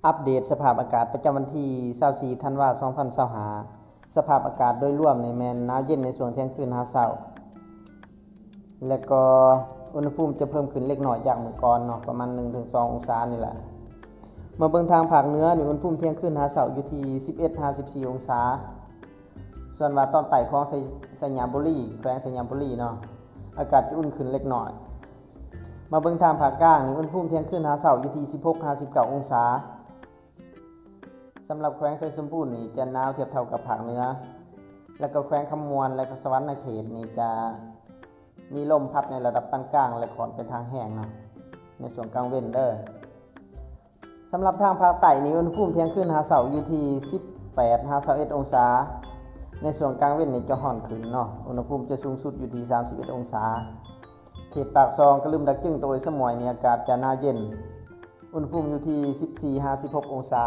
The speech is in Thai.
อัปเดตสภาพอากาศประจำวันที่24ธันวาคม2025สภาพอากาศโดยรวมในแม่นหนาวเย็นในช่วงเที่ยงคืนหาเช้าและก็อุณหภูมิจะเพิ่มขึ้นเล็กน้อยจากเมื่อก่อนเนาะประมาณ 1-2 องศานี่แหละมาเบิ่งทางภาคเหนือนี่อุณหภูมิเที่ยงคืนหาเช้าอยู่ที่ 11-14 องศาส่วนว่าตอนใต้ของสยามบุรีแขวงสยามบุรีเนาะอากาศจะอุ่นขึ้นเล็กน้อยมาเบิ่งทางภาคกลางนี่อุณหภูมิเที่ยงคืนหาเช้าอยู่ที่ 16-19 องศาสำหรับแขวงไชยสมบูรณ์นี่จะหนาวเทียบเท่ากับภาคเหนือแล้วก็แขวงคำมวลและก็สวรรณเขตนี่จะมีลมพัดในระดับปานกลางและค่อนเป็นทางแห้งเนาะในช่วงกลางเว้นเด้อสำหรับทางภาคใต้นี่อุณหภูมิเที่ยงคืนหาเช้าอยู่ที่ 18-21 องศาในช่วงกลางเว้นนี่จะร้อนขึ้นเนาะอุณหภูมิจะสูงสุดอยู่ที่ 31 องศาเขตปากซองกระลืมดักจึงโดยสมอยนี่อากาศจะหนาวเย็นอุณหภูมิอยู่ที่ 14-16 องศา